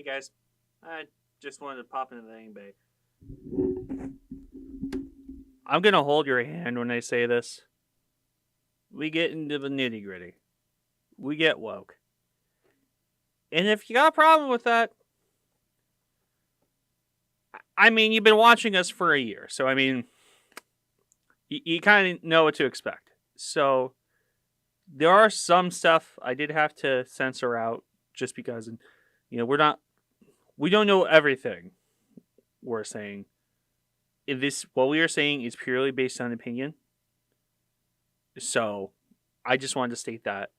guys, I just wanted to pop into the hang bay. I'm gonna hold your hand when I say this. We get into the nitty gritty. We get woke. And if you got a problem with that, I mean, you've been watching us for a year. So, I mean, you kind of know what to expect. So, there are some stuff I did have to censor out just because, we don't know everything we're saying. What we are saying is purely based on opinion. So, I just wanted to state that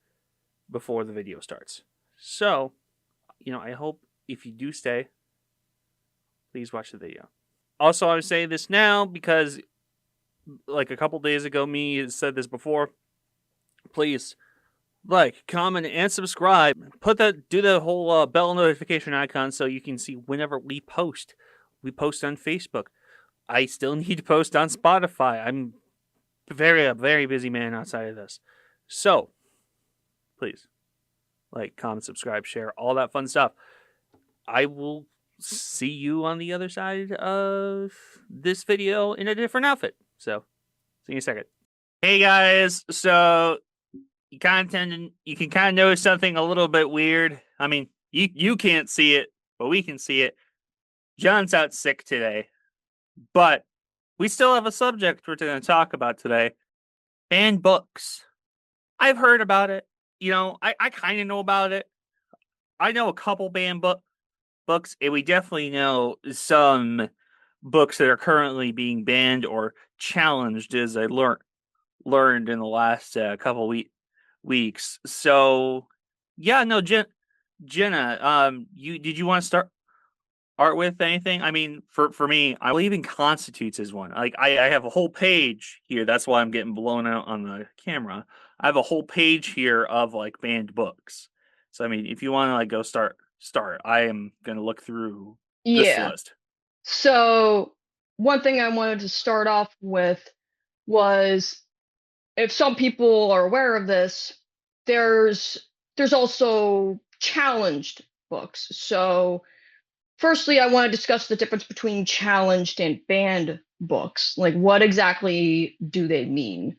before the video starts. So, I hope if you do stay, please watch the video. Also, I'm saying this now because, like a couple days ago, me said this before. Please like, comment, and subscribe. Do the whole bell notification icon so you can see whenever we post. We post on Facebook. I still need to post on Spotify. I'm a very busy man outside of this. So, please, like, comment, subscribe, share, all that fun stuff. I will see you on the other side of this video in a different outfit. So, see you in a second. Hey guys, so you can kind of notice something a little bit weird. I mean, you can't see it, but we can see it. John's out sick today, but we still have a subject we're going to talk about today. Banned books. I've heard about it. I kind of know about it. I know a couple banned books, and we definitely know some books that are currently being banned or challenged, as I learned in the last couple weeks. So, yeah, no, Jenna, did you want to start with anything? I mean, for me, I believe in constitutes as one. Like, I have a whole page here. That's why I'm getting blown out on the camera. I have a whole page here of like banned books. So, I mean, if you want to like go start. I am gonna look through this list. So one thing I wanted to start off with was, if some people are aware of this, there's also challenged books. So firstly, I want to discuss the difference between challenged and banned books. Like, what exactly do they mean?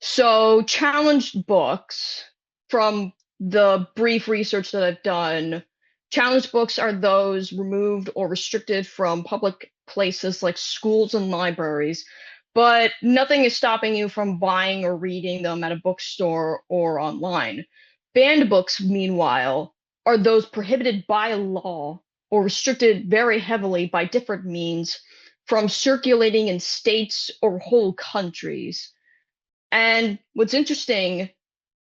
So challenged books, from the brief research that I've done, challenged books are those removed or restricted from public places like schools and libraries, but nothing is stopping you from buying or reading them at a bookstore or online. Banned books, meanwhile, are those prohibited by law or restricted very heavily by different means from circulating in states or whole countries. And what's interesting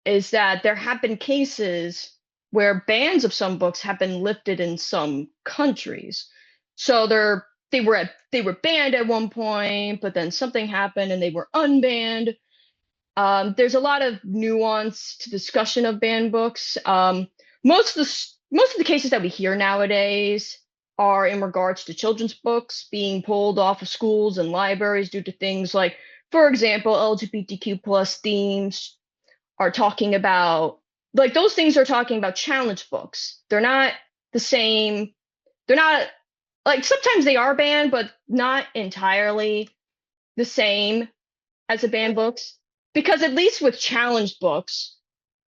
is that there have been cases where bans of some books have been lifted in some countries. So they were banned at one point, but then something happened and they were unbanned. There's a lot of nuance to discussion of banned books. Most of the cases that we hear nowadays are in regards to children's books being pulled off of schools and libraries due to things like, for example, LGBTQ plus themes are talking about, like, those things are talking about challenge books. They're not the same. They're not, like, sometimes they are banned, but not entirely the same as the banned books. Because at least with challenged books,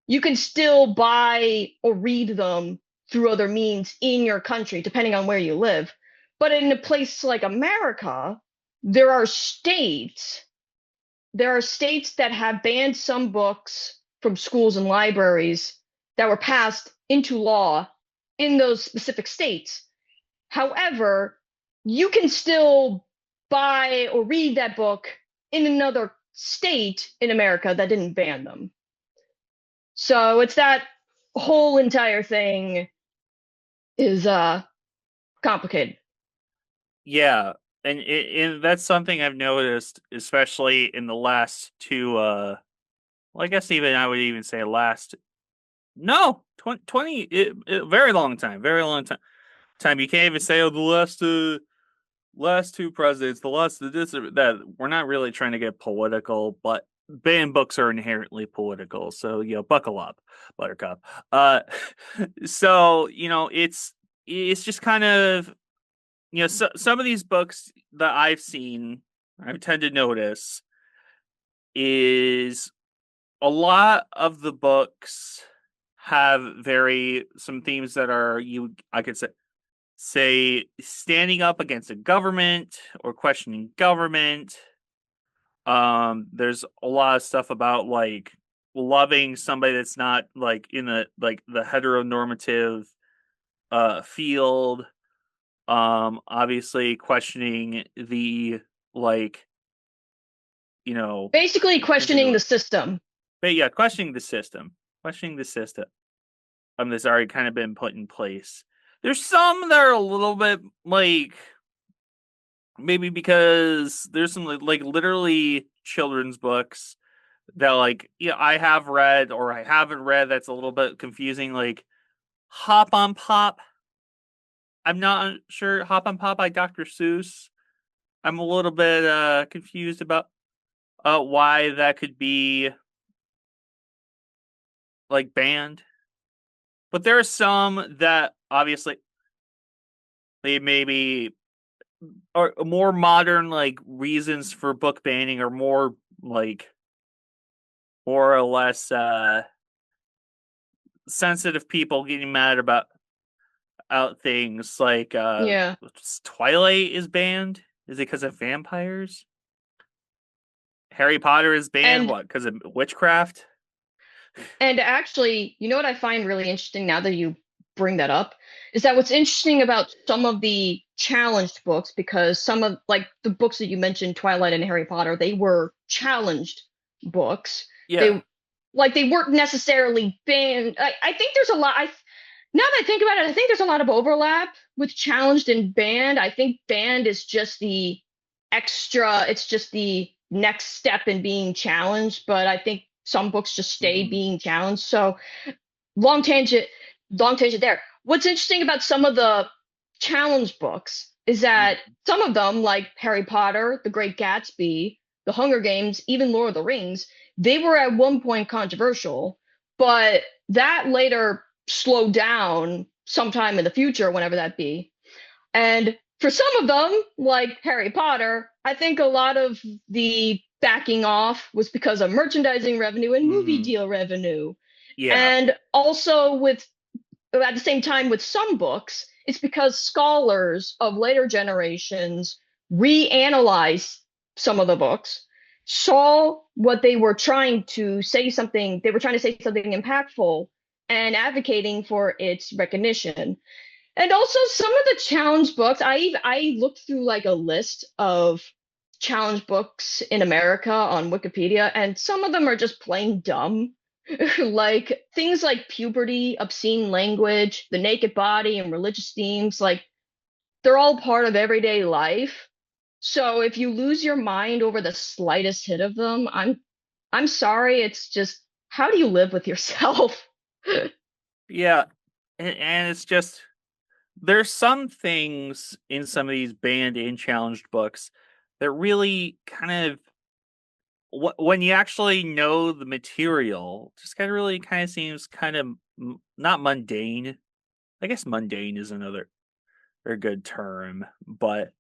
you can still buy or read them through other means in your country, depending on where you live. But in a place like America, there are states that have banned some books from schools and libraries that were passed into law in those specific states. However, you can still buy or read that book in another state in America that didn't ban them. So it's that whole entire thing is complicated. Yeah, and that's something I've noticed, especially in the last two. Well, I guess even I would even say last. No, 20 very long time, very long time. You can't even say, oh, the last two presidents, that we're not really trying to get political, but banned books are inherently political. So, buckle up, Buttercup. So, it's, it's just kind of, some of these books that I've seen, I tend to notice is a lot of the books have very some themes that are, I could say standing up against a government or questioning government. There's a lot of stuff about like loving somebody that's not like in the heteronormative field. Obviously questioning the like, you know, Basically questioning particular, the system. but yeah, questioning the system that's already kind of been put in place. There's some that are a little bit like, maybe because there's some like literally children's books that like, I have read or I haven't read that's a little bit confusing, like Hop on Pop. I'm not sure. Hop on Pop by Dr. Seuss. I'm a little bit confused about why that could be like banned. But there are some that obviously they maybe are more modern, like reasons for book banning are more like more or less sensitive people getting mad about out things like Yeah. Twilight is banned. Is it because of vampires? Harry Potter is banned, And what, because of witchcraft? And actually, you know what I find really interesting now that you bring that up is that what's interesting about some of the challenged books, because some of like the books that you mentioned, Twilight and Harry Potter, they were challenged books. Yeah. They weren't necessarily banned. I think there's a lot. Now that I think about it, I think there's a lot of overlap with challenged and banned. I think banned is just the extra, it's just the next step in being challenged, but I think some books just stay Mm-hmm. being challenged. So long tangent, long tangent there. What's interesting about some of the challenge books is that Mm-hmm. some of them, like Harry Potter, The Great Gatsby, The Hunger Games, even Lord of the Rings, they were at one point controversial, but that later slowed down sometime in the future, whenever that be. And for some of them, like Harry Potter, I think a lot of the backing off was because of merchandising revenue and movie Mm-hmm. deal revenue. Yeah. And also with at the same time with some books, it's because scholars of later generations reanalyzed some of the books, saw what they were trying to say something, they were trying to say something impactful and advocating for its recognition. And also some of the challenge books, I looked through like a list of challenge books in America on Wikipedia, and some of them are just plain dumb. Like things like puberty, obscene language, the naked body, and religious themes, like they're all part of everyday life. So if you lose your mind over the slightest hit of them, I'm sorry, it's just how do you live with yourself? Yeah. And it's just, there's some things in some of these banned and challenged books that really kind of, when you actually know the material, just kind of really kind of seems kind of not mundane. I guess mundane is another a good term, but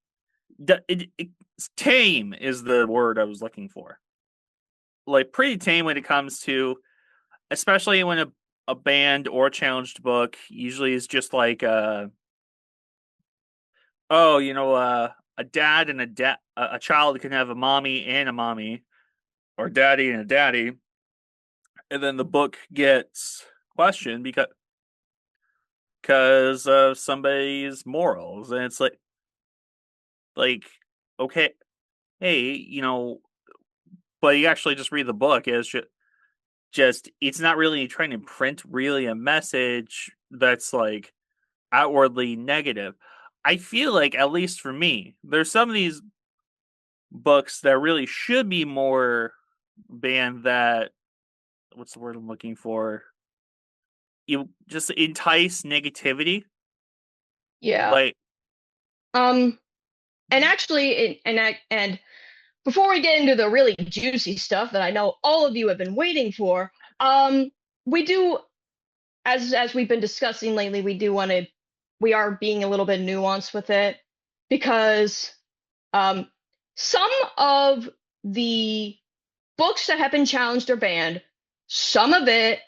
it's tame is the word I was looking for. Like pretty tame when it comes to, especially when a banned or challenged book usually is just like oh, a dad and a child can have a mommy and a mommy, or daddy and a daddy, and then the book gets questioned because of somebody's morals, and it's like okay, hey, but you actually just read the book, it's just it's not really trying to print really a message that's like outwardly negative. I feel like, at least for me, there's some of these books that really should be more banned, that, what's the word I'm looking for? You just entice negativity. Yeah. Like, Um, and actually, and before we get into the really juicy stuff that I know all of you have been waiting for, we do, as we've been discussing lately, we do want to we are being a little bit nuanced with it because um, some of the books that have been challenged or banned, some of it,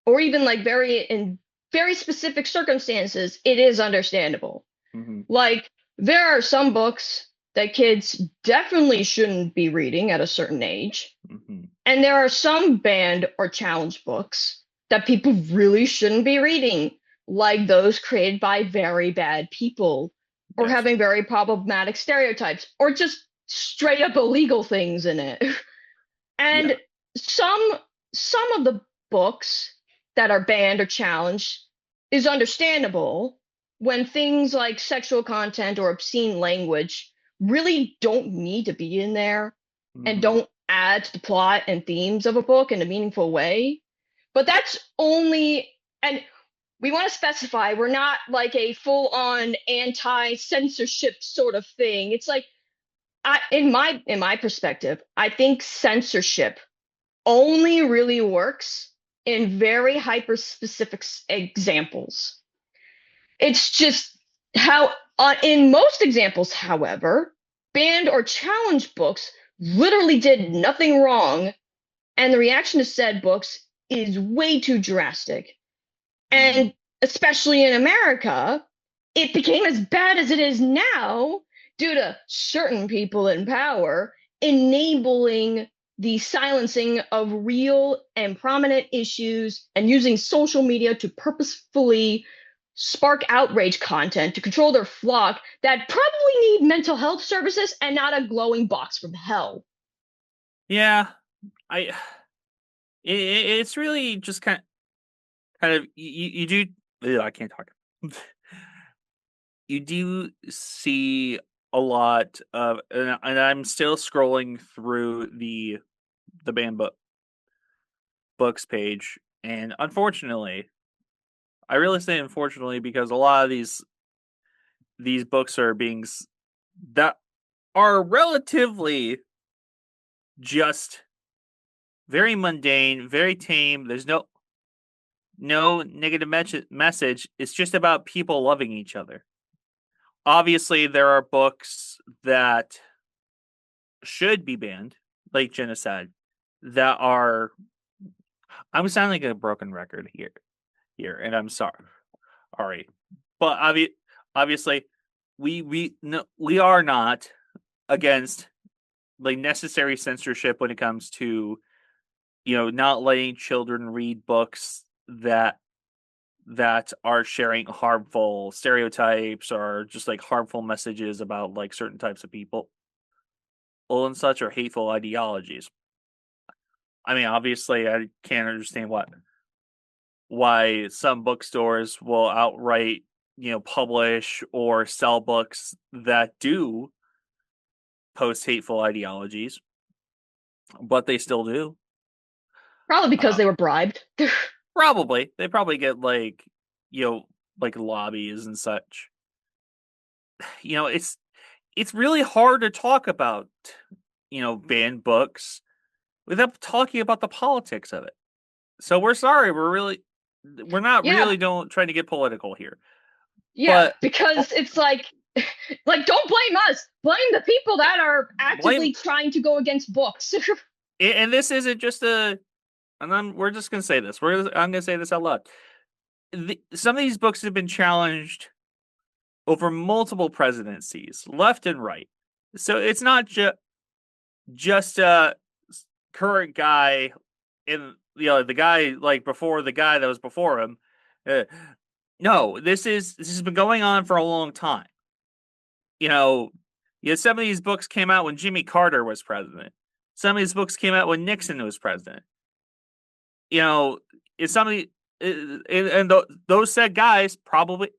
or even like in very specific circumstances, it is understandable. Mm-hmm. Like there are some books that kids definitely shouldn't be reading at a certain age, Mm-hmm. and there are some banned or challenged books that people really shouldn't be reading, like those created by very bad people or Yes. having very problematic stereotypes or just straight up illegal things in it. Yeah. And some some of the books that are banned or challenged is understandable when things like sexual content or obscene language really don't need to be in there and Mm-hmm. don't add to the plot and themes of a book in a meaningful way. But that's only, and we want to specify we're not like a full-on anti-censorship sort of thing. It's like in my perspective, I think censorship only really works in very hyper specific examples. It's just how, in most examples, however, banned or challenged books literally did nothing wrong, and the reaction to said books is way too drastic. Mm-hmm. And especially in America, it became as bad as it is now due to certain people in power enabling the silencing of real and prominent issues and using social media to purposefully spark outrage content to control their flock that probably need mental health services and not a glowing box from hell. Yeah. I. It's really just kind of you do. Ugh, I can't talk. You do see a lot of, and I'm still scrolling through the banned books page, and unfortunately, I really say unfortunately because a lot of these books are that are relatively just very mundane, very tame. There's no negative message. It's just about people loving each other. Obviously, there are books that should be banned, like Jenna said, that are. I'm sounding like a broken record here, and I'm sorry. All right, but obviously, we no, we are not against like necessary censorship when it comes to not letting children read books that are sharing harmful stereotypes or just like harmful messages about like certain types of people and such or hateful ideologies. I mean, obviously, I can't understand why some bookstores will outright publish or sell books that do post hateful ideologies, but they still do. Probably because Uh, they were bribed. Probably they probably get like you know like lobbies and such. It's really hard to talk about banned books without talking about the politics of it. So we're sorry, we're not Yeah, really don't trying to get political here. yeah, But because it's like don't blame us. Blame the people that are blame actively trying to go against books. and this isn't just we're just going to say this. I'm going to say this out loud. Some of these books have been challenged over multiple presidencies, left and right. So it's not just a current guy in the guy like before the guy that was before him. Uh, no, this has been going on for a long time. You know, some of these books came out when Jimmy Carter was president. Some of these books came out when Nixon was president. You know, it's somebody and those said guys probably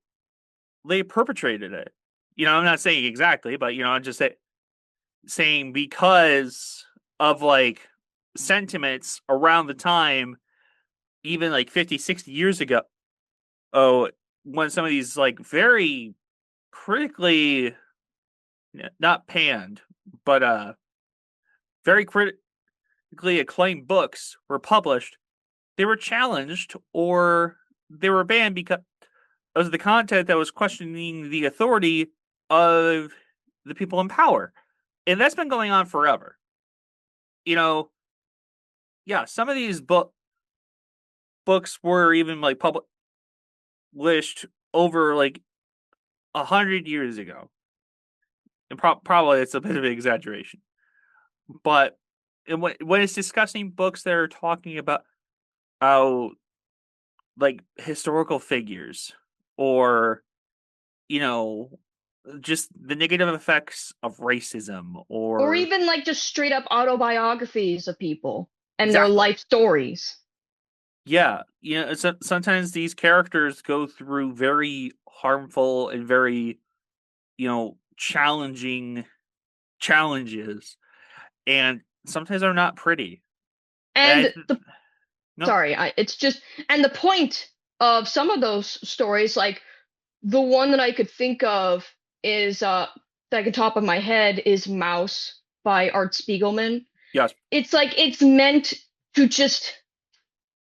they perpetrated it. I'm not saying exactly, but I'm just saying because of like sentiments around the time, even like 50, 60 years ago. Oh, when some of these like very critically not panned, but very critically acclaimed books were published, they were challenged or they were banned because of the content that was questioning the authority of the people in power. And that's been going on forever. You know, yeah, some of these books were even like published over like 100 years ago. And probably it's a bit of an exaggeration. But when it's discussing books that are talking about how like historical figures or you know just the negative effects of racism Or or even like just straight up autobiographies of people and their exactly life stories. yeah sometimes these characters go through very harmful and very challenging challenges and sometimes they're not pretty and And the no sorry, it's just and the point of some of those stories, like the one that I could think of is like the top of my head is Mouse by Art Spiegelman. yes It's like it's meant to just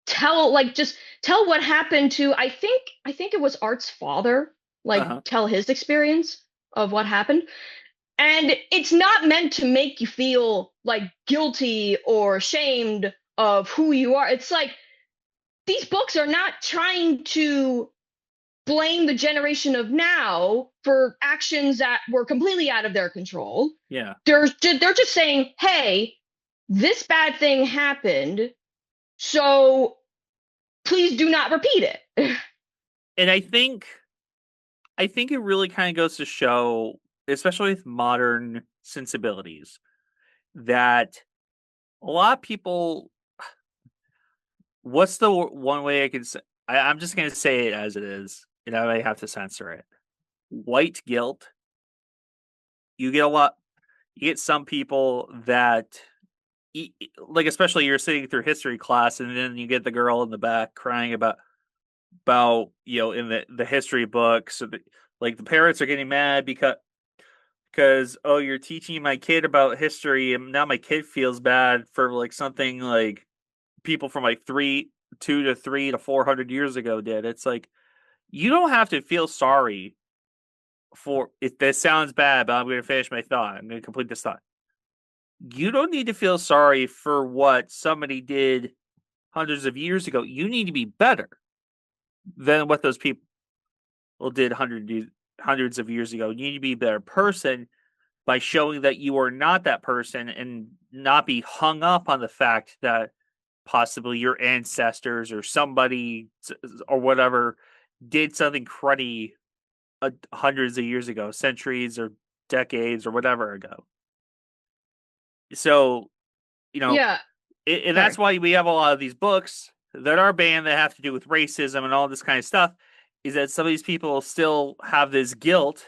tell what happened to I think it was Art's father, like uh-huh tell his experience of what happened. And it's not meant to make you feel like guilty or ashamed of who you are. It's like these books are not trying to blame the generation of now for actions that were completely out of their control. yeah They're just saying, "Hey, this bad thing happened, so please do not repeat it." and I think it really kind of goes to show, especially with modern sensibilities, that a lot of people. What's the one way I can say? I'm just going to say it as it is, and I might have to censor it. White guilt. You get a lot. You get some people that, like, especially you're sitting through history class, and then you get the girl in the back crying about in the history books. So like the parents are getting mad because oh you're teaching my kid about history and now my kid feels bad for like something like people from like 2 to 400 years ago did. It's like you don't have to feel sorry for if this sounds bad, but I'm going to finish my thought. I'm going to complete this thought. You don't need to feel sorry for what somebody did hundreds of years ago. You need to be better than what those people did hundreds of years ago. You need to be a better person by showing that you are not that person and not be hung up on the fact that possibly your ancestors or somebody or whatever did something cruddy hundreds of years ago, centuries or decades or whatever ago. So, you know, Yeah, and that's sorry. why we have a lot of these books that are banned that have to do with racism and all this kind of stuff. Is that some of these people still have this guilt,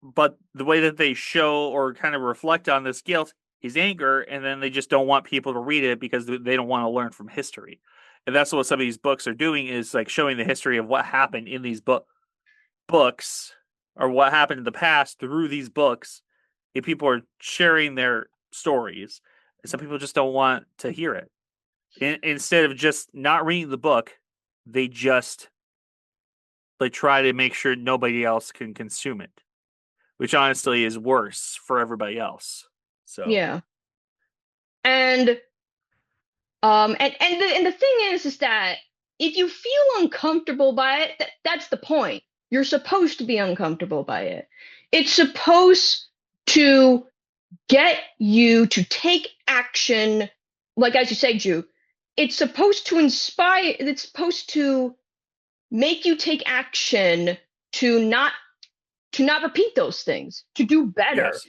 but the way that they show or kind of reflect on this guilt is anger, and then they just don't want people to read it because they don't want to learn from history. And that's what some of these books are doing is like showing the history of what happened in these books or what happened in the past through these books. If people are sharing their stories, and some people just don't want to hear it. Instead of just not reading the book, they just like try to make sure nobody else can consume it, which honestly is worse for everybody else. So Yeah. And and the thing is that if you feel uncomfortable by it, that's the point. You're supposed to be uncomfortable by it. It's supposed to get you to take action, like as you say, Drew. It's supposed to inspire, it's supposed to make you take action to not to not repeat those things, to do better, yes,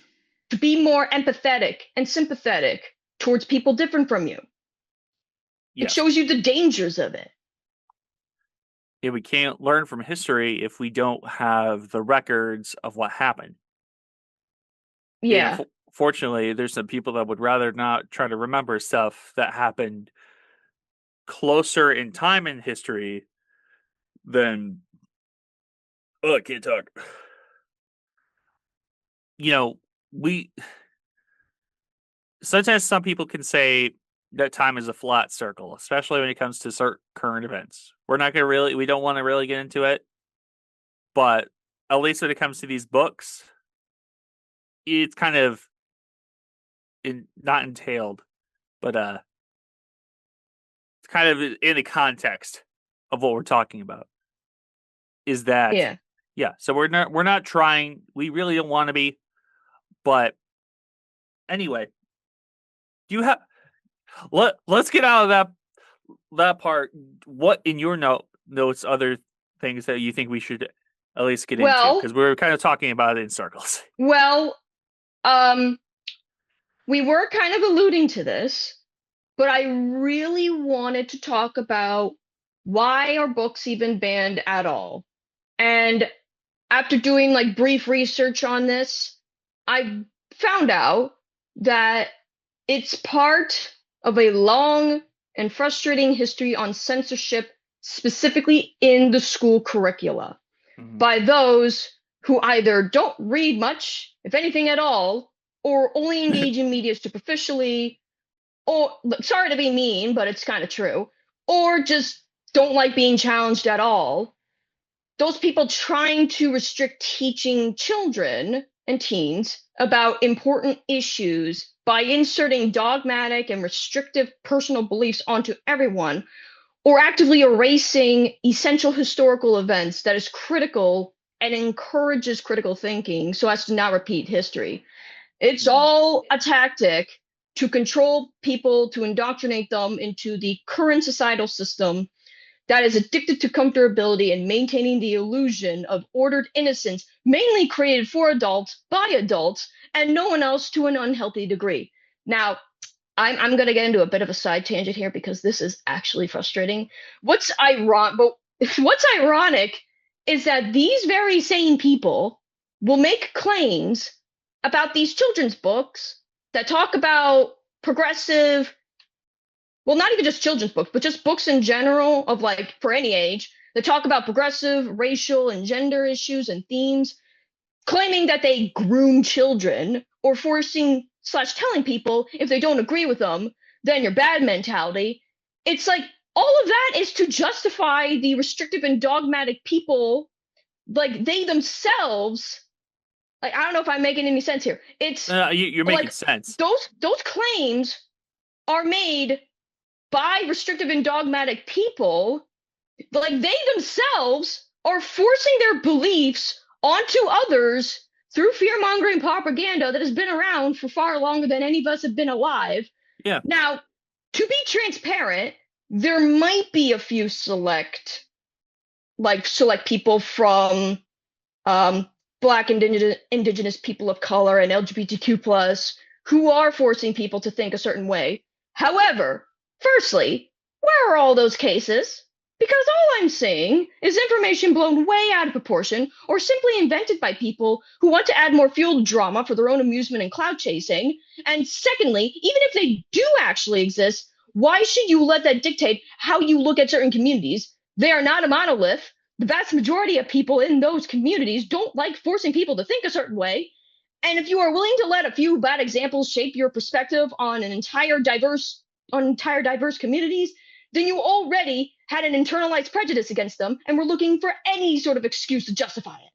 to be more empathetic and sympathetic towards people different from you. It yes. shows you the dangers of it. And we can't learn from history if we don't have the records of what happened. And Yeah. fortunately, there's some people that would rather not try to remember stuff that happened closer in time in history than oh, I can't talk. You know, we sometimes some people can say that time is a flat circle, especially when it comes to certain current events. We're not gonna really, we don't want to really get into it, but at least when it comes to these books, it's kind of not entailed, but it's kind of in the context of what we're talking about. Is that Yeah. yeah? So we're not trying. We really don't want to be, but anyway, do you have let's get out of that part. What in your notes other things that you think we should at least get into, Well, because we were kind of talking about it in circles. well, um, we were kind of alluding to this, but I really wanted to talk about why are books even banned at all? And after doing like brief research on this, I found out that it's part of a long and frustrating history on censorship, specifically in the school curricula, Mhm. by those who either don't read much, if anything at all, or only engage in media superficially, or sorry to be mean, but it's kind of true, or just don't like being challenged at all. Those people trying to restrict teaching children and teens about important issues by inserting dogmatic and restrictive personal beliefs onto everyone, or actively erasing essential historical events that is critical and encourages critical thinking so as to not repeat history. It's Mhm. all a tactic to control people, to indoctrinate them into the current societal system that is addicted to comfortability and maintaining the illusion of ordered innocence, mainly created for adults by adults and no one else to an unhealthy degree. Now, I'm going to get into a bit of a side tangent here because this is actually frustrating. What's ironic is that these very same people will make claims about these children's books that talk about progressive, well, not even just children's books, but just books in general of like for any age that talk about progressive, racial, and gender issues and themes, claiming that they groom children or forcing slash telling people if they don't agree with them, then you're bad mentality. It's like all of that is to justify the restrictive and dogmatic people, like they themselves. Like I don't know if I'm making any sense here. It's You're making like sense. those claims are made by restrictive and dogmatic people, like they themselves are forcing their beliefs onto others through fear mongering propaganda that has been around for far longer than any of us have been alive. Yeah. Now, to be transparent, there might be a few select people from um, Black indigenous people of color and LGBTQ plus who are forcing people to think a certain way. However, firstly, where are all those cases? Because all I'm seeing is information blown way out of proportion or simply invented by people who want to add more fuel to drama for their own amusement and clout chasing. And secondly, even if they do actually exist, why should you let that dictate how you look at certain communities? They are not a monolith. The vast majority of people in those communities don't like forcing people to think a certain way. And if you are willing to let a few bad examples shape your perspective on entire diverse communities, then you already had an internalized prejudice against them and were looking for any sort of excuse to justify it.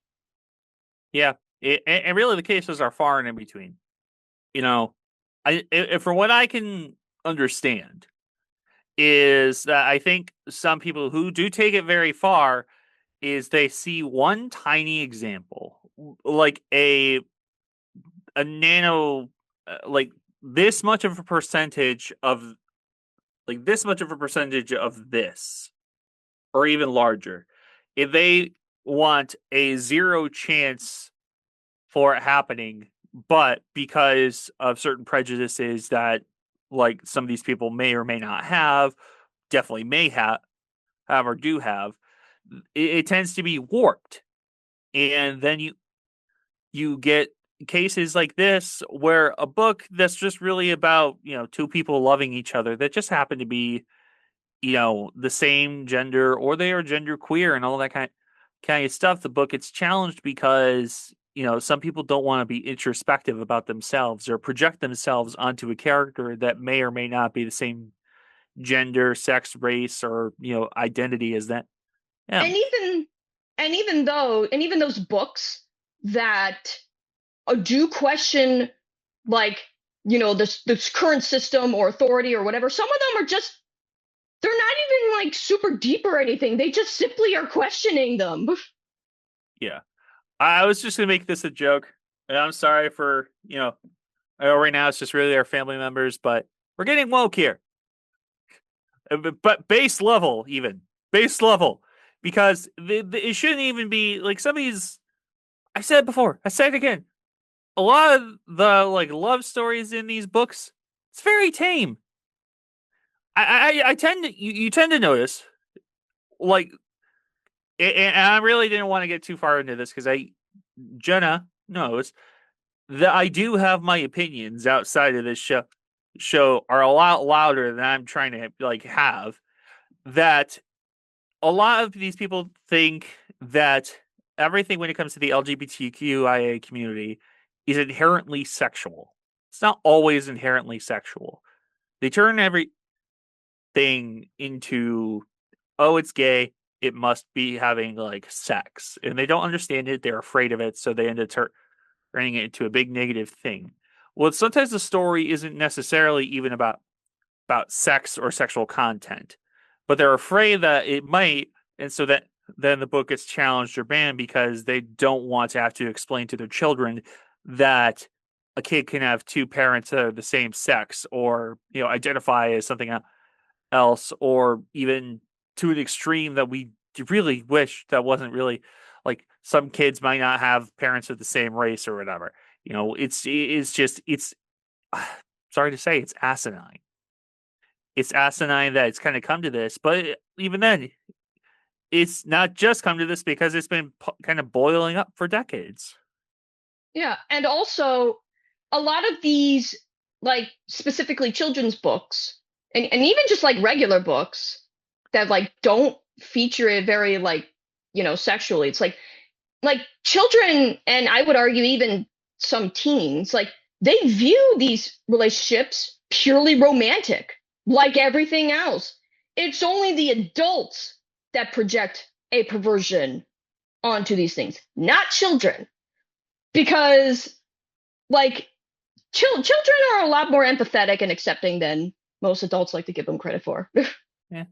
Yeah. And really the cases are far and in between. You know, from what I can understand is that I think some people who do take it very far is they see one tiny example, like a nano, like this much of a percentage of this, or even larger. If they want a zero chance for it happening, but because of certain prejudices that like some of these people may or may not have, definitely may have or do have, it tends to be warped. And then you get cases like this where a book that's just really about, two people loving each other that just happen to be, the same gender or they are gender queer and all that kind of stuff. The book gets challenged because, some people don't want to be introspective about themselves or project themselves onto a character that may or may not be the same gender, sex, race, or, identity as that. Yeah. And even those books that do question, like, this current system or authority or whatever, some of them are just, they're not even like super deep or anything. They just simply are questioning them. Yeah. I was just gonna make this a joke, and I'm sorry for I know right now it's just really our family members, but we're getting woke here. But base level, even base level, because it shouldn't even be like some of these. I said it before. I said it again. A lot of the like love stories in these books, it's very tame. I tend to you tend to notice like, and I really didn't want to get too far into this because Jenna knows that I do have my opinions outside of this show are a lot louder than I'm trying to like have. That a lot of these people think that everything when it comes to the LGBTQIA community is inherently sexual. It's not always inherently sexual. They turn everything into, oh, it's gay. It must be having like sex. And they don't understand it. They're afraid of it. So they end up turning it into a big negative thing. Well, sometimes the story isn't necessarily even about sex or sexual content, but they're afraid that it might, and so that then the book gets challenged or banned because they don't want to have to explain to their children that a kid can have two parents that are the same sex, or identify as something else, or even to an extreme that we really wish that wasn't really like some kids might not have parents of the same race or whatever. It's just it's sorry to say it's asinine. It's asinine that it's kind of come to this, but even then, it's not just come to this because it's been kind of boiling up for decades. Yeah, and also a lot of these, like, specifically children's books, and even just like regular books that like don't feature it very, like, sexually. It's like children, and I would argue even some teens, like, they view these relationships purely romantic, like everything else. It's only the adults that project a perversion onto these things, not children. Because, like, children are a lot more empathetic and accepting than most adults like to give them credit for. Yeah, And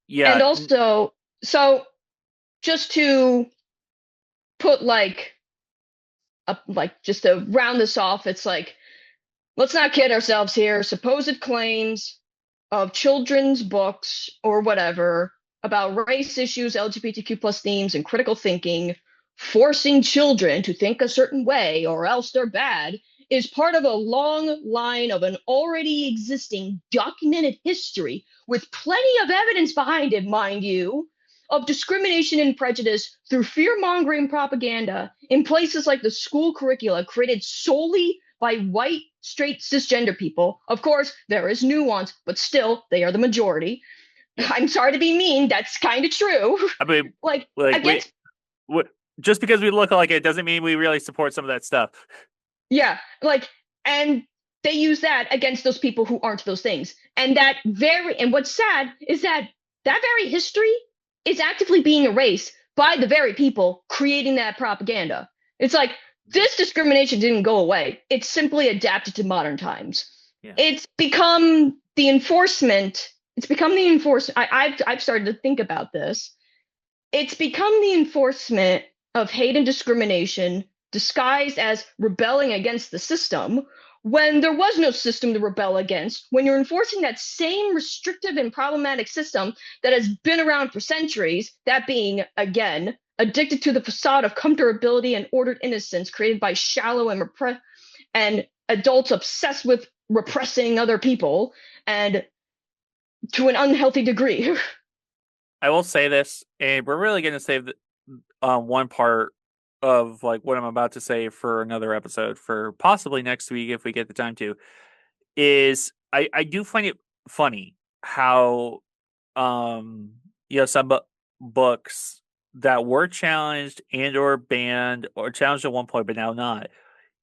yeah, also, so just to put like just to round this off, it's like, let's not kid ourselves here. Supposed claims of children's books or whatever about race issues, LGBTQ plus themes, and critical thinking, forcing children to think a certain way or else they're bad, is part of a long line of an already existing documented history with plenty of evidence behind it, mind you, of discrimination and prejudice through fear mongering propaganda in places like the school curricula created solely by white, straight, cisgender people. Of course, there is nuance, but still, they are the majority. yeah. I'm sorry to be mean, that's kind of true. I mean, Like, like against, we just because we look like it doesn't mean we really support some of that stuff. yeah, like, and they use that against those people who aren't those things. And what's sad is that that very history is actively being erased by the very people creating that propaganda. It's like, this discrimination didn't go away. It's simply adapted to modern times. Yeah, It's become the enforcement. It's become the enforcement. I've started to think about this. It's become the enforcement of hate and discrimination disguised as rebelling against the system when there was no system to rebel against, when you're enforcing that same restrictive and problematic system that has been around for centuries, that being, again, addicted to the facade of comfortability and ordered innocence created by shallow and adults obsessed with repressing other people, and to an unhealthy degree. I will say this, and we're really going to save one part of like what I'm about to say for another episode for possibly next week if we get the time to. Is I do find it funny how some books that were challenged and or banned or challenged at one point but now not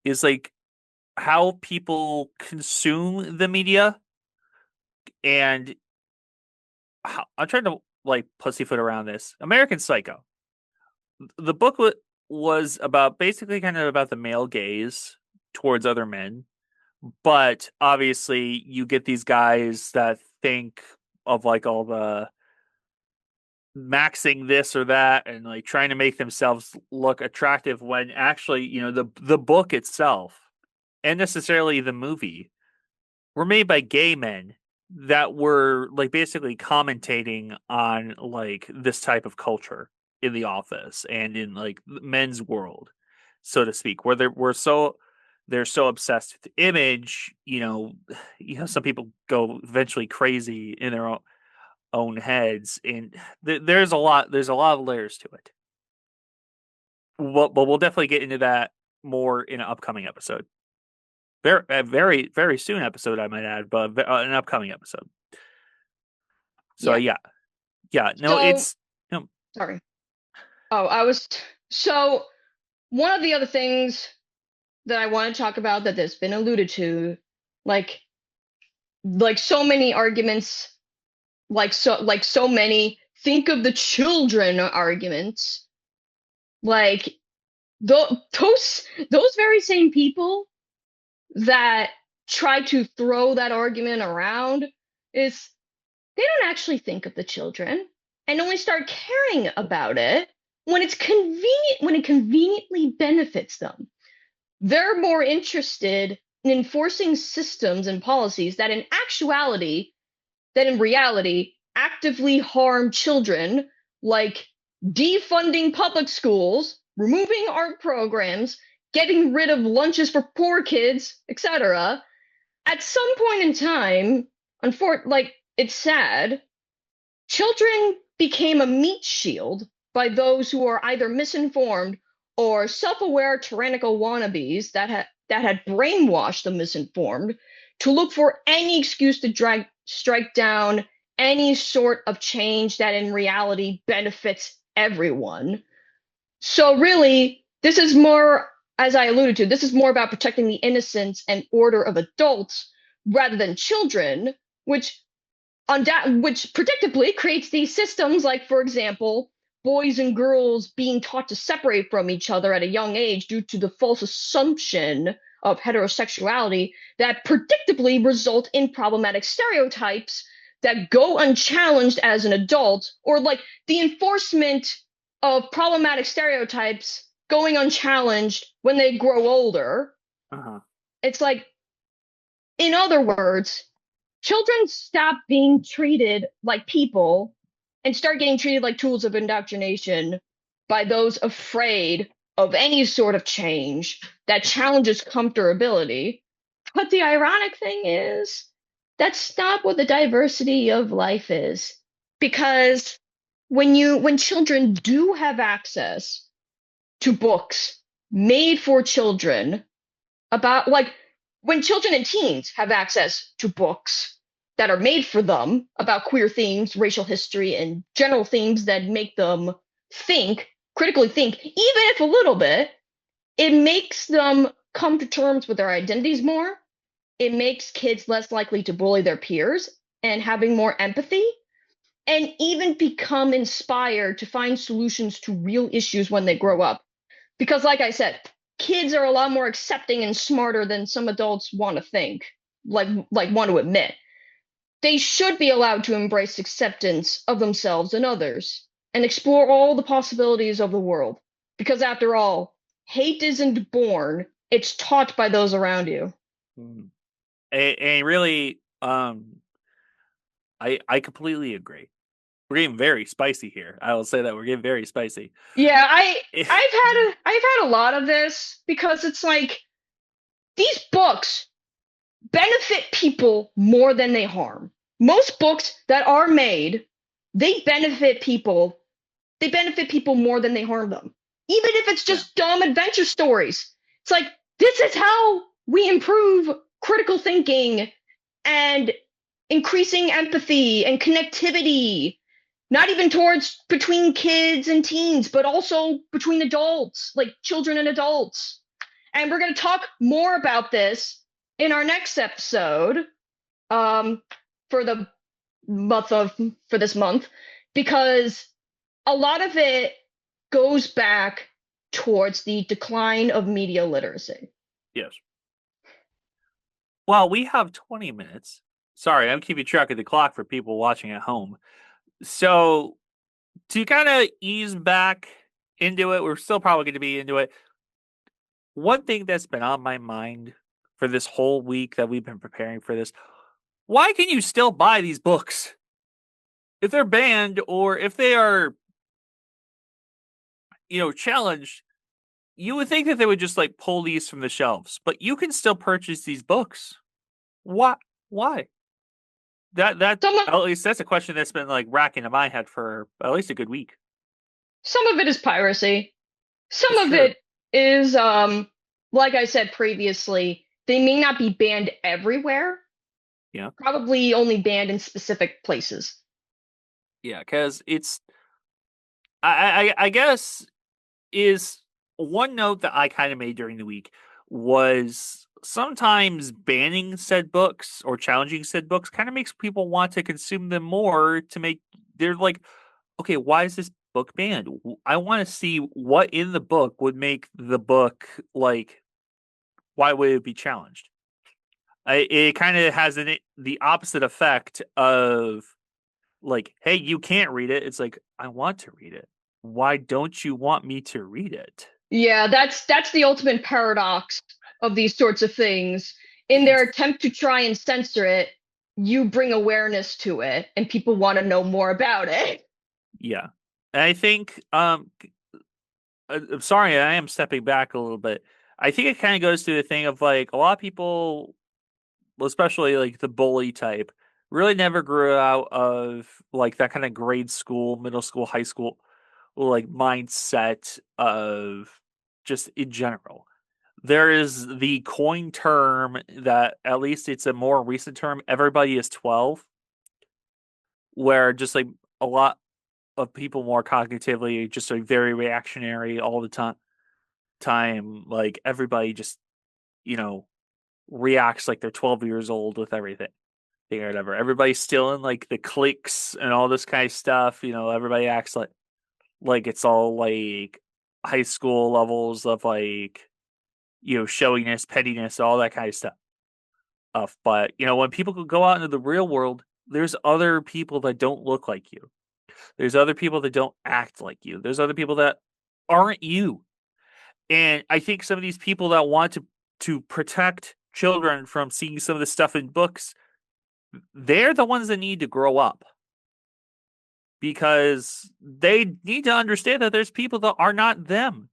is like how people consume the media. And I'm trying to like pussyfoot around this. American Psycho. the book was about basically kind of about the male gaze towards other men, but obviously you get these guys that think of like all the maxing this or that and like trying to make themselves look attractive when actually, the book itself and necessarily the movie were made by gay men that were like basically commentating on like this type of culture in the office and in like men's world, so to speak, where they're so obsessed with the image. Some people go eventually crazy in their own heads, and there's a lot of layers to it. But we'll definitely get into that more in an upcoming episode. Very, very, very soon episode, I might add, but an upcoming episode. So Yeah. yeah, yeah. No, So, it's sorry. Oh, so one of the other things that I want to talk about that has been alluded to, like so many arguments, like so many think of the children arguments, like those very same people that try to throw that argument around is they don't actually think of the children and only start caring about it when it conveniently benefits them. They're more interested in enforcing systems and policies that in reality actively harm children, like defunding public schools, removing art programs, getting rid of lunches for poor kids, etc. At some point in time, it's sad, children became a meat shield by those who are either misinformed or self-aware tyrannical wannabes that had brainwashed the misinformed to look for any excuse to strike down any sort of change that in reality benefits everyone. So really, this is more, as I alluded to, this is more about protecting the innocence and order of adults rather than children, which predictably creates these systems like, for example, boys and girls being taught to separate from each other at a young age due to the false assumption of heterosexuality that predictably result in problematic stereotypes that go unchallenged as an adult, or like the enforcement of problematic stereotypes going unchallenged when they grow older. uh-huh. It's like, in other words, children stop being treated like people and start getting treated like tools of indoctrination by those afraid of any sort of change that challenges comfortability. But the ironic thing is, that's not what the diversity of life is. Because when children do have access to books made for children about like when children and teens have access to books that are made for them about queer themes, racial history, and general themes that make them critically think, even if a little bit, it makes them come to terms with their identities more. It makes kids less likely to bully their peers and having more empathy, and even become inspired to find solutions to real issues when they grow up. Because, like I said, kids are a lot more accepting and smarter than some adults want to think, like want to admit. They should be allowed to embrace acceptance of themselves and others and explore all the possibilities of the world. Because after all, hate isn't born, it's taught by those around you. Mm. And really, I completely agree. We're getting very spicy here. I will say that we're getting very spicy. Yeah, I've had a lot of this because it's like these books benefit people more than they harm. Most books that are made, they benefit people. They benefit people more than they harm them. Even if it's Yeah. just dumb adventure stories. It's like, this is how we improve critical thinking and increasing empathy and connectivity, not even towards between kids and teens, but also between adults, like children and adults. And we're going to talk more about this in our next episode, um, for the for this month, because a lot of it goes back towards the decline of media literacy. Yes. Well, we have 20 minutes. Sorry, I'm keeping track of the clock for people watching at home. So, to kind of ease back into it, we're still probably going to be into it. One thing that's been on my mind for this whole week that we've been preparing for this, why can you still buy these books? If they're banned or if they are, challenged, you would think that they would just like pull these from the shelves, but you can still purchase these books. Why? Why? That Some of, at least that's a question that's been like racking in my head for at least a good week. some of it is piracy. Some of Sure. it is, like I said previously, they may not be banned everywhere, Yeah. probably only banned in specific places. Yeah, because it's I guess is one note that I kind of made during the week was sometimes banning said books or challenging said books kind of makes people want to consume them more to make they're like, okay, why is this book banned? I want to see what in the book would make the book like why would it be challenged? It kind of has the opposite effect of like, hey, you can't read it. It's like, I want to read it. Why don't you want me to read it? Yeah, that's the ultimate paradox of these sorts of things. In their attempt to try and censor it, you bring awareness to it, and people want to know more about it. Yeah. And I think I'm sorry, I am stepping back a little bit. I think it kind of goes to the thing of like a lot of people, well, especially like the bully type, really never grew out of like that kind of grade school, middle school, high school like mindset of just in general. There is the coin term that at least it's a more recent term, everybody is 12, where just like a lot of people more cognitively just like very reactionary all the time like everybody just you know reacts like they're 12 years old with everything or whatever. Everybody's still in like the cliques and all this kind of stuff. Everybody acts like it's all like high school levels of like showiness, pettiness, all that kind of stuff. But when people go out into the real world, there's other people that don't look like you. There's other people that don't act like you. There's other people that aren't you. And I think some of these people that want to protect children from seeing some of the stuff in books, they're the ones that need to grow up because they need to understand that there's people that are not them.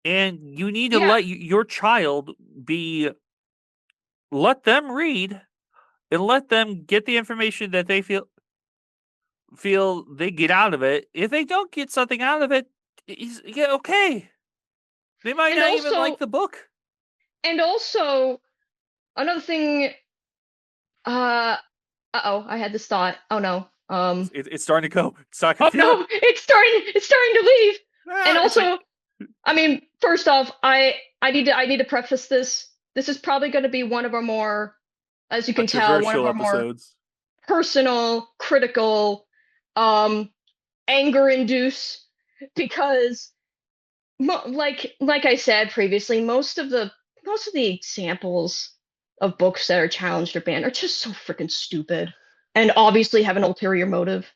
And you need to Yeah, let your child be, let them read and let them get the information that they feel they get out of it. If they don't get something out of it, yeah, okay. They might and not even like also the book. and also another thing. Uh, uh-oh, I had this thought. Oh no. It's starting to go. It's not Oh confusing. no, it's starting to leave. And It's like also, I mean, first off, I need to preface this. This is probably going to be one of our more, as you can tell, one of controversial our more episodes. personal, critical, um, anger induce because like I said previously, most of the examples of books that are challenged or banned are just so freaking stupid and obviously have an ulterior motive.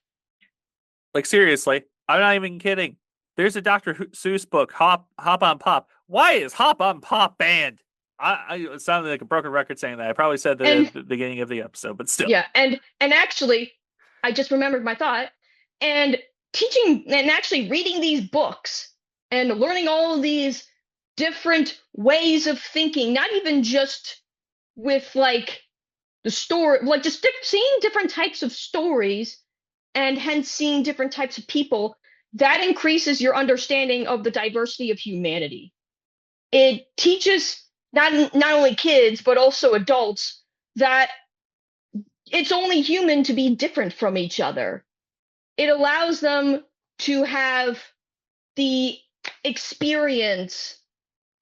Like seriously, I'm not even kidding. There's a Dr. Seuss book, Hop on Pop. Why is Hop on Pop banned? It sounded like a broken record saying that. I probably said that And at the beginning of the episode, but still. yeah, and actually, I just remembered my thought. And teaching and actually reading these books and learning all of these different ways of thinking, not even just with like the story, like just seeing different types of stories and hence seeing different types of people, that increases your understanding of the diversity of humanity. It teaches not only kids but also adults that it's only human to be different from each other. It allows them to have the experience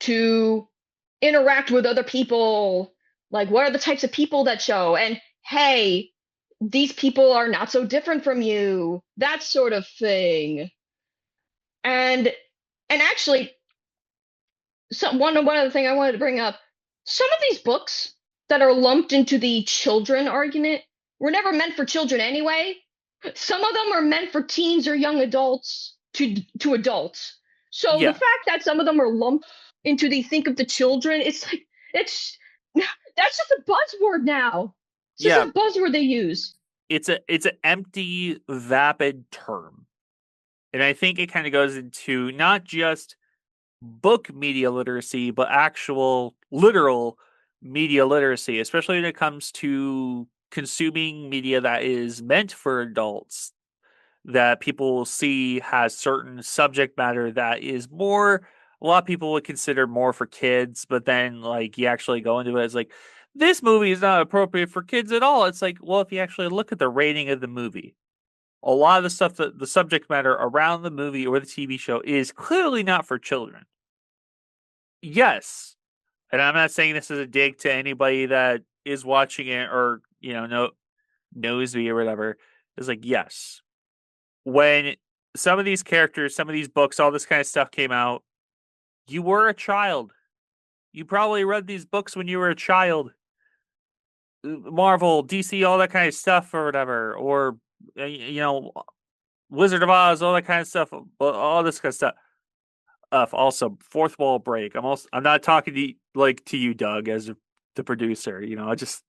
to interact with other people. Like, what are the types of people that show? And hey, these people are not so different from you. That sort of thing. And actually, one other thing I wanted to bring up, some of these books that are lumped into the children argument were never meant for children anyway. Some of them are meant for teens or young adults to adults. So the Yeah, fact that some of them are lumped into the think of the children, it's like it's that's just a buzzword now. It's just yeah. a buzzword they use. It's an empty, vapid term, and I think it kind of goes into not just book media literacy, but actual literal media literacy, especially when it comes to consuming media that is meant for adults, that people see has certain subject matter that is more, a lot of people would consider more for kids, but then like you actually go into it, it's like this movie is not appropriate for kids at all. It's like, well, if you actually look at the rating of the movie, a lot of the stuff that the subject matter around the movie or the TV show is clearly not for children. Yes, and I'm not saying this is a dig to anybody that is watching it or knows me or whatever. It's like, yes, when some of these characters, some of these books, all this kind of stuff came out, you were a child. You probably read these books when you were a child. Marvel, DC, all that kind of stuff or whatever, or Wizard of Oz, all that kind of stuff, all this kind of stuff. Also, fourth wall break. I'm not talking to to you, Doug, as the producer. I just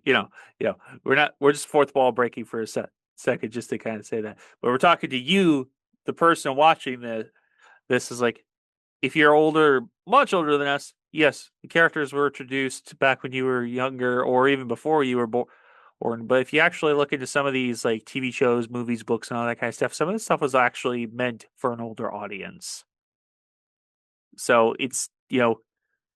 you know, we're just fourth wall breaking for a second just to kind of say that. But we're talking to you, the person watching this is like, if you're older, much older than us, yes, the characters were introduced back when you were younger or even before you were born. But if you actually look into some of these like TV shows, movies, books, and all that kind of stuff, some of this stuff was actually meant for an older audience. So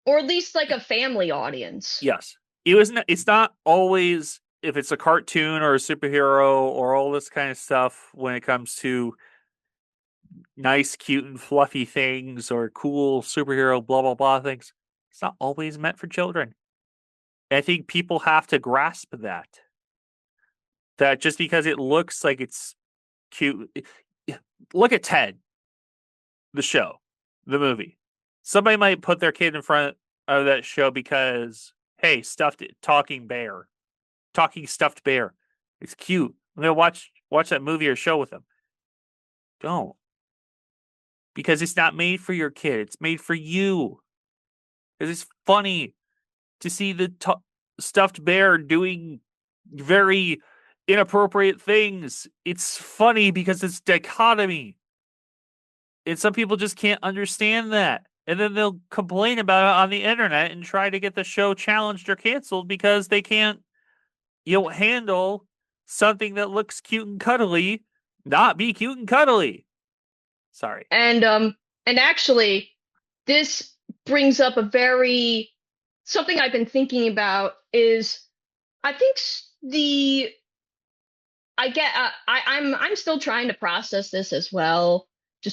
Or at least like a family audience. yes, it's not always if it's a cartoon or a superhero or all this kind of stuff when it comes to nice, cute, and fluffy things or cool superhero blah blah blah things. It's not always meant for children. And I think people have to grasp that just because it looks like it's cute. Look at Ted, the show, the movie. Somebody might put their kid in front of that show because, hey, stuffed talking stuffed bear. It's cute. I'm gonna watch that movie or show with them. Don't, because it's not made for your kid. It's made for you. Because it's funny to see the stuffed bear doing very inappropriate things. It's funny because it's dichotomy. And some people just can't understand that. And then they'll complain about it on the internet and try to get the show challenged or canceled because they can't, handle something that looks cute and cuddly not be cute and cuddly. Sorry. And actually, this brings up a very something I've been thinking about is I think the I get I'm still trying to process this as well.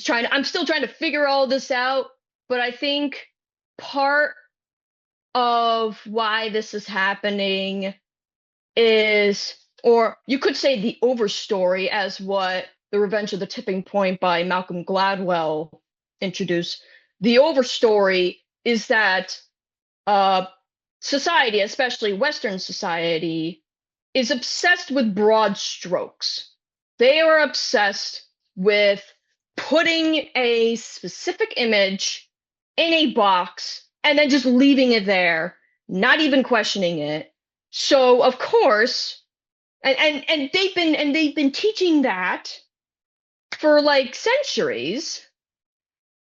I'm still trying to figure all this out, but I think part of why this is happening is, or you could say the overstory, as what The Revenge of the Tipping Point by Malcolm Gladwell introduced. The overstory is that uh, society, especially Western society, is obsessed with broad strokes. They are obsessed with putting a specific image in a box and then just leaving it there, not even questioning it. So of course, and they've been teaching that for like centuries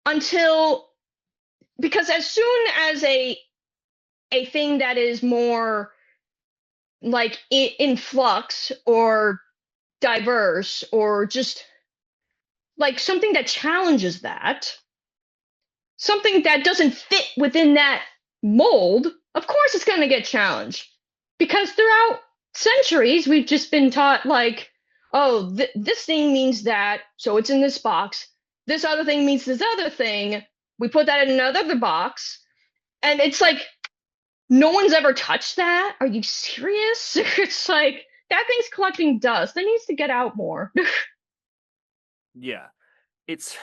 until because as soon as a thing that is more like in flux or diverse or just like something that challenges that, something that doesn't fit within that mold, of course it's going to get challenged. Because throughout centuries, we've just been taught, like, oh, this thing means that, so it's in this box. This other thing means this other thing. We put that in another box. And it's like, no one's ever touched that. Are you serious? It's like, that thing's collecting dust. It needs to get out more. Yeah. It's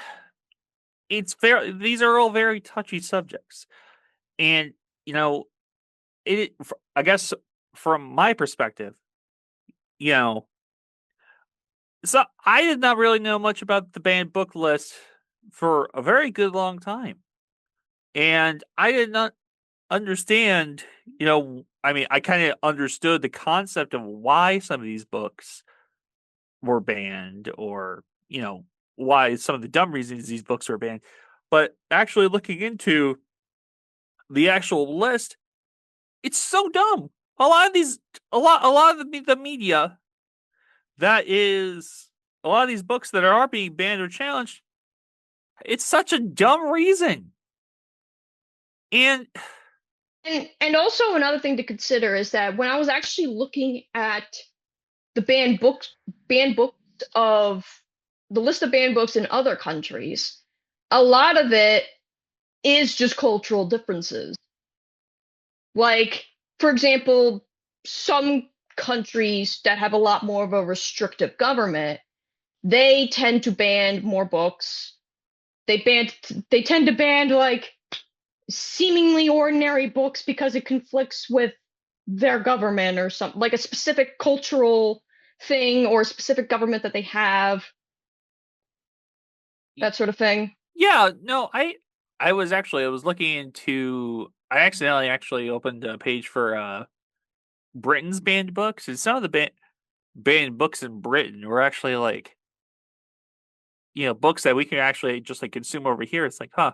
it's very these are all very touchy subjects, and you know it. I guess from my perspective, you know, so I did not really know much about the banned book list for a very good long time, and I did not understand. I mean, I kind of understood the concept of why some of these books were banned, or why some of the dumb reasons these books were banned. But actually looking into the actual list, it's so dumb. A lot of the media that is a lot of these books that are being banned or challenged, it's such a dumb reason. And And also another thing to consider is that when I was actually looking at the banned books of the list of banned books in other countries, a lot of it is just cultural differences. Like, for example, some countries that have a lot more of a restrictive government, they tend to ban more books. They tend to ban like seemingly ordinary books because it conflicts with their government or something, like a specific cultural thing or a specific government that they have, that sort of thing. yeah, no, I was looking into. I accidentally actually opened a page for Britain's banned books, and some of the banned books in Britain were actually like books that we can actually just like consume over here. It's like, huh,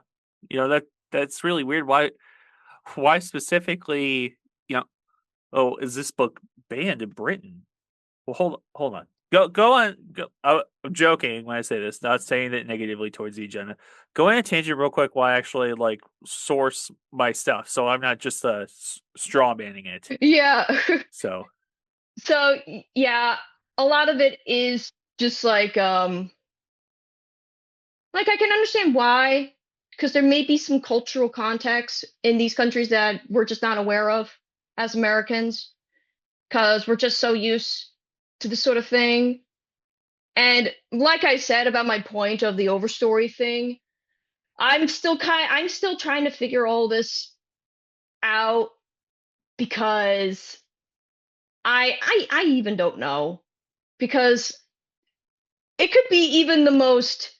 that's really weird. Why specifically? Oh, is this book banned in Britain? Well, hold on. Go on. Go. I'm joking when I say this, not saying it negatively towards you, Jenna. Go on a tangent real quick while I actually like source my stuff, so I'm not just straw manning it. Yeah. So So yeah, a lot of it is just like I can understand why, because there may be some cultural context in these countries that we're just not aware of as Americans, because we're just so used to this sort of thing. And like I said about my point of the overstory thing, I'm still trying to figure all this out because I even don't know, because it could be even the most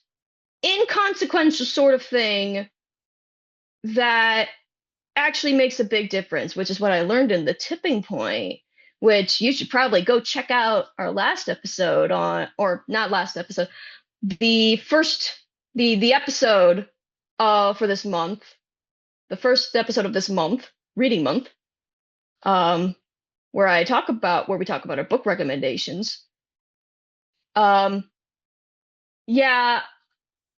inconsequential sort of thing that actually makes a big difference, which is what I learned in the tipping point, which you should probably go check out our last episode on, or not last episode, the first, the episode for this month, the first episode of this month, reading month, um, where we talk about our book recommendations. Um, yeah,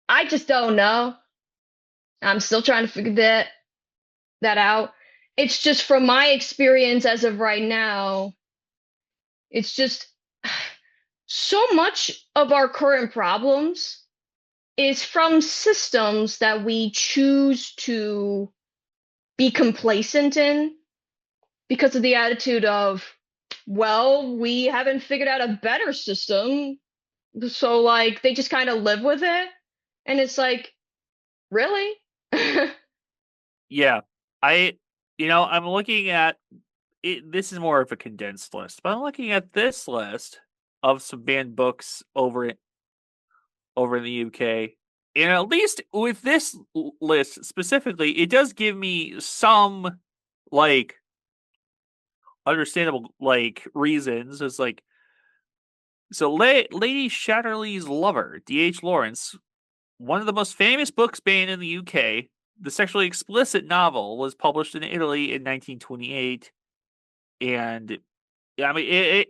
I just don't know. I'm still trying to figure that out. It's just from my experience as of right now, it's just so much of our current problems is from systems that we choose to be complacent in because of the attitude of, well, we haven't figured out a better system. So, like, they just kind of live with it. And it's like, really? yeah, I'm looking at it. This is more of a condensed list, but I'm looking at this list of some banned books over in the UK. And at least with this list specifically, it does give me some like understandable like reasons. It's like, so Lady Shatterley's Lover, D.H. Lawrence, one of the most famous books banned in the UK. The sexually explicit novel was published in Italy in 1928, and yeah, I mean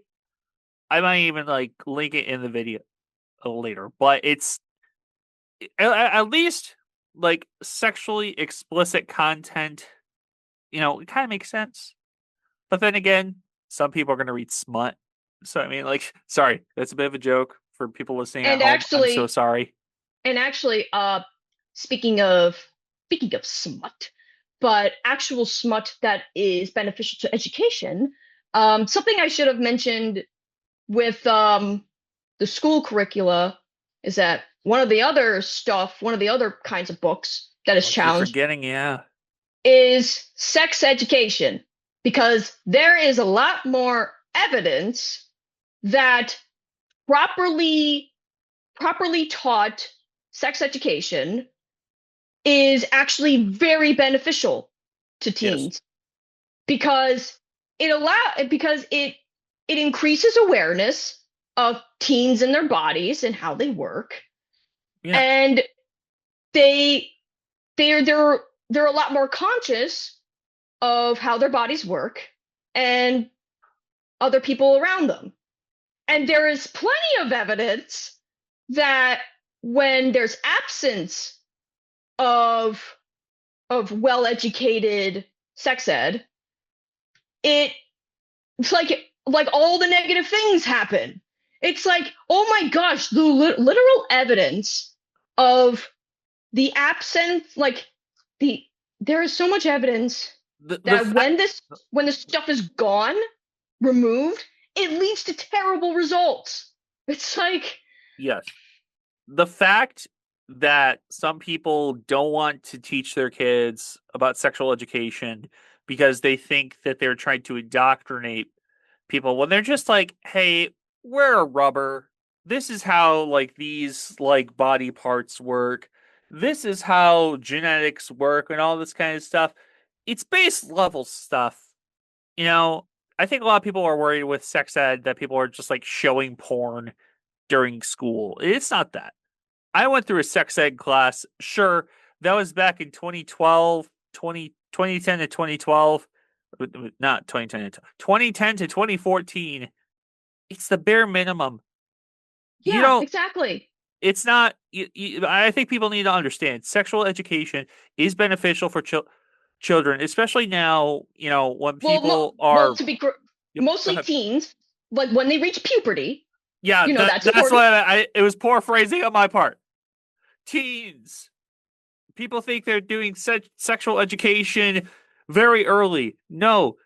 I might even like link it in the video later, but it's at least like sexually explicit content. It kind of makes sense. But then again, some people are going to read smut. So, I mean, like, sorry, that's a bit of a joke for people listening at and home. I'm so actually, sorry. and actually, speaking of smut, but actual smut that is beneficial to education, something I should have mentioned with the school curricula is that one of the other stuff, one of the other kinds of books that is I keep challenged forgetting, yeah. is sex education, because there is a lot more evidence that properly properly taught sex education is actually very beneficial to Yes. teens, because it increases awareness of teens and their bodies and how they work, Yeah. and they they're a lot more conscious of how their bodies work and other people around them. And there is plenty of evidence that when there's absence of well-educated sex ed, it it's like all the negative things happen. It's like, oh my gosh, the literal evidence of the absence, like the there is so much evidence The that fact, when this stuff is gone, removed, it leads to terrible results. It's like, yes. The fact that some people don't want to teach their kids about sexual education because they think that they're trying to indoctrinate people when they're just like, hey, we're a rubber. This is how like these like body parts work. This is how genetics work and all this kind of stuff. It's base level stuff. You know, I think a lot of people are worried with sex ed that people are just like showing porn during school. It's not that. I went through a sex ed class. Sure, that was back in 2012, 2010 to 2012. Not 2010 to 2010 to 2014. It's the bare minimum. You yeah, don't, exactly. it's not, I think people need to understand sexual education is beneficial for children, especially now, when Well, people are, to be yep, go mostly ahead. teens, like when they reach puberty, Yeah, that's that's important. what it was poor phrasing on my part. Teens. People think they're doing sexual education very early. No,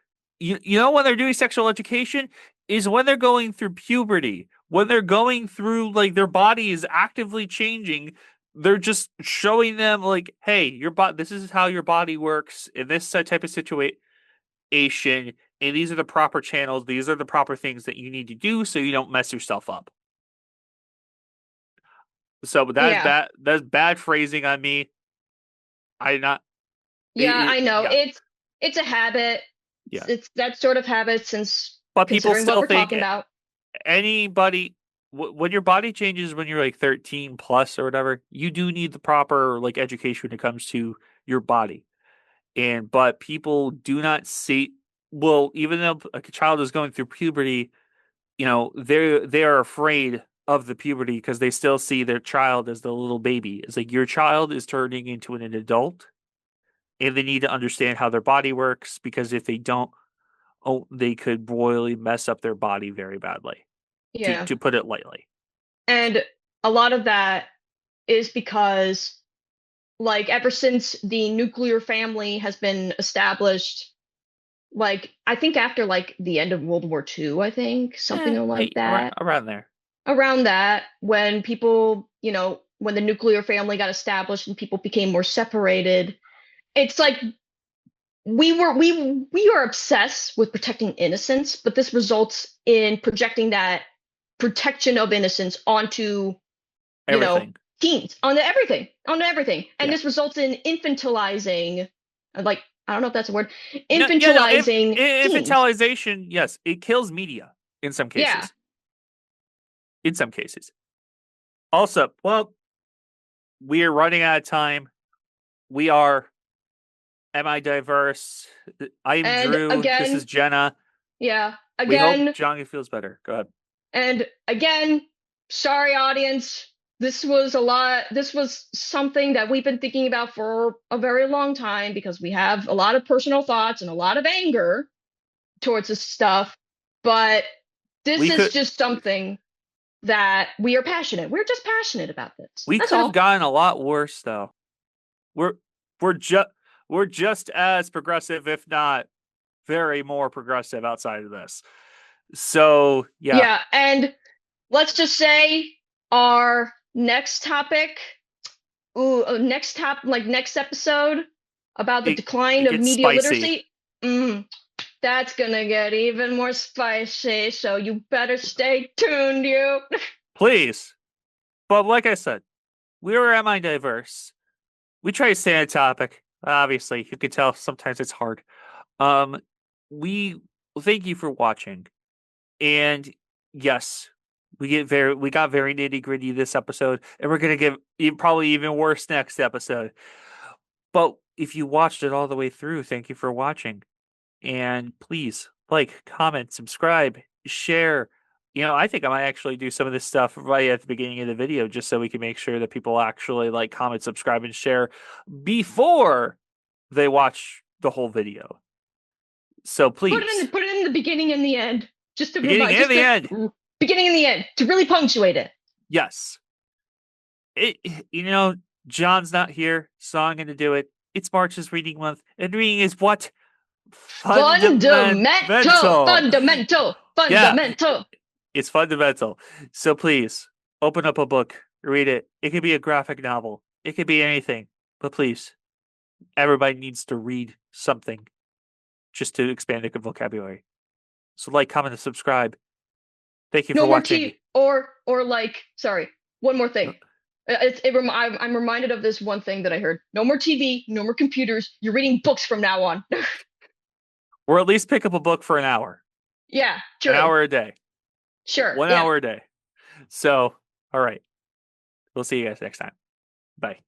you know when they're doing sexual education is when they're going through puberty, when they're going through like their body is actively changing. They're just showing them like, hey, your body. This is how your body works in this type of situation, and these are the proper channels. These are the proper things that you need to do so you don't mess yourself up. So that's Yeah. bad. That's bad phrasing on me. I not. Yeah, I know. Yeah, It's a habit. yeah. It's that sort of habit, since But people considering what still we're think talking about. anybody when your body changes when you're like 13 plus or whatever, you do need the proper like education when it comes to your body. And but people do not see well, even though a child is going through puberty, they are afraid of the puberty because they still see their child as the little baby. It's like your child is turning into an adult and they need to understand how their body works because if they don't, oh, they could royally mess up their body very badly, to Yeah. put it lightly. And a lot of that is because, like, ever since the nuclear family has been established, like, I think after like the end of World War II, I think, something like Hey, around, that. around there. Around that, when people, when the nuclear family got established and people became more separated, it's like we are obsessed with protecting innocence, but this results in projecting that protection of innocence onto, you know, Everything. teens, onto everything. And Yeah. this results in infantilizing, like, I don't know if that's a word, No, yeah, no. infantilizing teens. Infantilization, yes, it kills media in some Yeah. cases. In some cases. Also, well, we are running out of time. We are M.I.Diverse. I'm And Dryw. This is again, Jenna. yeah, We hope again, Johnny feels better. Go ahead. and again, sorry, audience. This was something that we've been thinking about for a very long time, because we have a lot of personal thoughts and a lot of anger towards this stuff. But this We is could just something that we are passionate. We're just passionate about this. we That's could have all. gotten a lot worse though. We're we're just we're just as progressive, if not very more progressive outside of this. So yeah, Yeah. And let's just say our next topic. Ooh, next episode about the decline it of gets media spicy. literacy. That's gonna get even more spicy, so you better stay tuned, you. Please. But like I said, we're M.I.Diverse. We try to stay on topic. Obviously, you can tell sometimes it's hard. Um, we thank you for watching. And yes, we got very nitty gritty this episode, and we're gonna get probably even worse next episode. But if you watched it all the way through, thank you for watching. And please like, comment, subscribe, share. I think I might actually do some of this stuff right at the beginning of the video just so we can make sure that people actually like, comment, subscribe, and share before they watch the whole video. So please, Put it in the beginning and the end, just to beginning remind, and just the the end. beginning and the end to really punctuate it. Yes. It, John's not here, so I'm going to do it. It's March's reading month, and reading is what? Fundamental, Fundamental. fundamental, Yeah, fundamental. it's fundamental. So please open up a book, read it. It could be a graphic novel, it could be anything, but please, everybody needs to read something just to expand their vocabulary. So, like, comment, and subscribe. Thank you for No more watching. T or like, sorry, one more thing. I'm reminded of this one thing that I heard. No more TV, no more computers. You're reading books from now on. Or at least pick up a book for an hour. Yeah, An true. hour a day. Sure. One Yeah. hour a day. So, all right. We'll see you guys next time. Bye.